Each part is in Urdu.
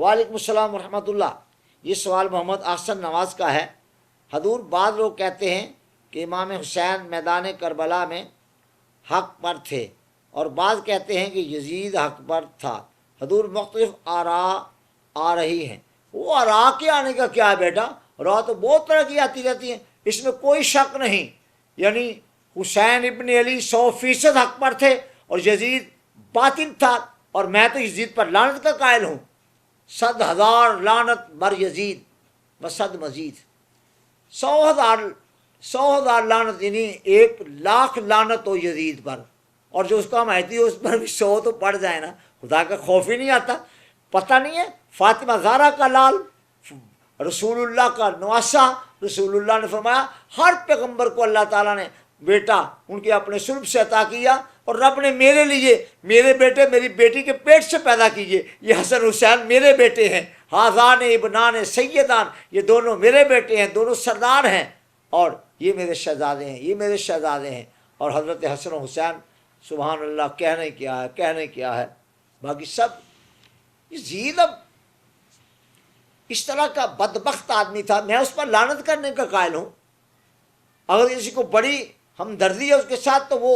وعلیکم السلام ورحمۃ اللہ۔ یہ سوال محمد احسن نواز کا ہے۔ حضور، بعض لوگ کہتے ہیں کہ امام حسین میدان کربلا میں حق پر تھے اور بعض کہتے ہیں کہ یزید حق پر تھا۔ حضور، مختلف آراء آ رہی ہیں۔ وہ آراء کے آنے کا کیا ہے بیٹا؟ راہ تو بہت طرح کی آتی رہتی ہیں، اس میں کوئی شک نہیں۔ یعنی حسین ابن علی 100% حق پر تھے اور یزید باطل تھا، اور میں تو یزید پر لعنت کا قائل ہوں۔ 100,000 لعنت بر یزید و 100 مزید۔ 100,000 لعنت، یعنی 1,00,000 لعنت ہو یزید پر، اور جو اس کا مہدی ہو اس پر بھی 100 تو پڑ جائے نا۔ خدا کا خوف ہی نہیں آتا؟ پتہ نہیں ہے فاطمہ زہرا کا لال، رسول اللہ کا نواسا، رسول اللہ نے فرمایا ہر پیغمبر کو اللہ تعالیٰ نے بیٹا ان کے اپنے سلب سے عطا کیا، اور رب نے میرے لیے میرے بیٹے میری بیٹی کے پیٹ سے پیدا کیے، یہ حسن حسین میرے بیٹے ہیں۔ حاذان ابنان سیدان، یہ دونوں میرے بیٹے ہیں، دونوں سردار ہیں، اور یہ میرے شہزادے ہیں، یہ میرے شہزادے ہیں۔ اور حضرت حسن و حسین سبحان اللہ کہنے کیا ہے، کہنے کیا ہے۔ باقی سب یزید اب اس طرح کا بدبخت آدمی تھا، میں اس پر لعنت کرنے کا قائل ہوں۔ اگر کسی کو بڑی ہمدردی ہے اس کے ساتھ تو وہ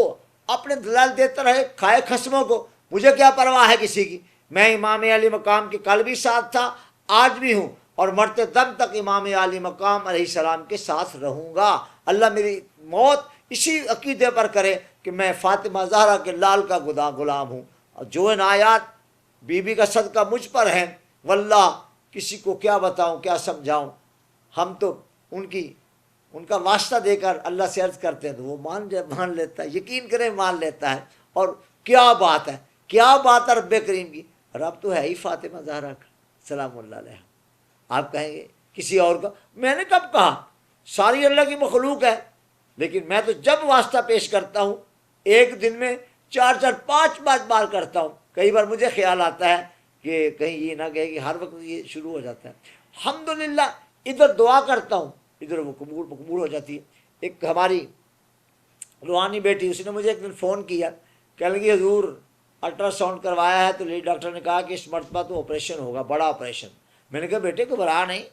اپنے دلائل دیتا رہے، کھائے خصموں کو، مجھے کیا پرواہ ہے کسی کی۔ میں امام علی مقام کے کل بھی ساتھ تھا، آج بھی ہوں، اور مرتے دم تک امام علی مقام علیہ السلام کے ساتھ رہوں گا۔ اللہ میری موت اسی عقیدے پر کرے کہ میں فاطمہ زہرا کے لال کا غلام ہوں، اور جو عنایات بی بی کا صدقہ مجھ پر ہیں، واللہ کسی کو کیا بتاؤں، کیا سمجھاؤں۔ ہم تو ان کا واسطہ دے کر اللہ سے عرض کرتے ہیں تو وہ مان لیتا ہے، یقین کریں مان لیتا ہے۔ اور کیا بات ہے، کیا بات ہے رب کریم کی، رب تو ہے ہی فاطمہ زہرا کا سلام اللہ علیہ۔ آپ کہیں گے کسی اور کا، میں نے کب کہا؟ ساری اللہ کی مخلوق ہے، لیکن میں تو جب واسطہ پیش کرتا ہوں ایک دن میں 4 5 بار کرتا ہوں۔ کئی بار مجھے خیال آتا ہے کہ کہیں یہ نہ کہے کہ ہر وقت یہ شروع ہو جاتا ہے۔ الحمدللہ ادھر دعا کرتا ہوں، ادھر وہ قبول ہو جاتی ہے۔ ایک ہماری روحانی بیٹی، اس نے مجھے ایک دن فون کیا، کہنے لگی حضور الٹرا ساؤنڈ کروایا ہے تو لیڈی ڈاکٹر نے کہا کہ اس مرتبہ تو آپریشن ہوگا، بڑا آپریشن۔ میں نے کہا بیٹے گھبرا نہیں،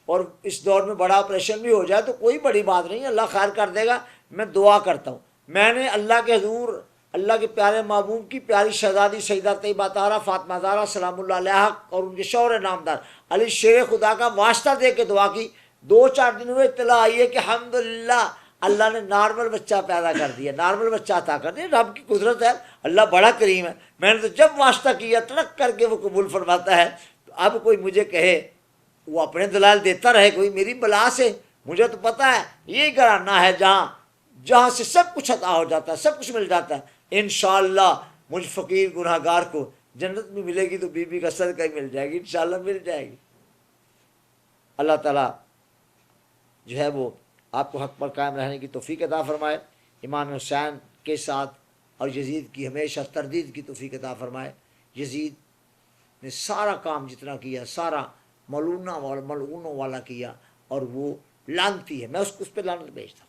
اور اس دور میں بڑا آپریشن بھی ہو جائے تو کوئی بڑی بات نہیں، اللہ خیر کر دے گا، میں دعا کرتا ہوں۔ میں نے اللہ کے حضور، اللہ کے پیارے محبوب کی پیاری شہزادی سیدہ طیبہ طاہرہ فاطمہ زہرا سلام اللہ علیہا اور ان کے شوہر نامدار علی شیر خدا کا واسطہ دے کے دعا کی۔ 2 4 دن ہوئے اطلاع آئی ہے کہ الحمدللہ اللہ نے نارمل بچہ پیدا کر دیا، نارمل بچہ عطا کر دیا۔ رب کی قدرت ہے، اللہ بڑا کریم ہے۔ میں نے تو جب واسطہ کیا تڑک کر کے وہ قبول فرماتا ہے۔ تو اب کوئی مجھے کہے، وہ اپنے دلائل دیتا رہے، کوئی میری بلا سے، مجھے تو پتہ ہے یہی گھرانہ ہے جہاں سے سب کچھ عطا ہو جاتا ہے، سب کچھ مل جاتا ہے۔ انشاءاللہ مجھ فقیر گناہ گار کو جنت بھی ملے گی تو بی بی کا صدقہ ہی مل جائے گی، انشاءاللہ مل جائے گی۔ اللہ تعالیٰ جو ہے وہ آپ کو حق پر قائم رہنے کی توفیق عطا فرمائے، امام حسین کے ساتھ اور یزید کی ہمیشہ تردید کی توفیق عطا فرمائے۔ یزید نے سارا کام جتنا کیا سارا ملعونوں والا کیا، اور وہ لعنتی ہے، میں اس پہ لعنت بھیجتا ہوں۔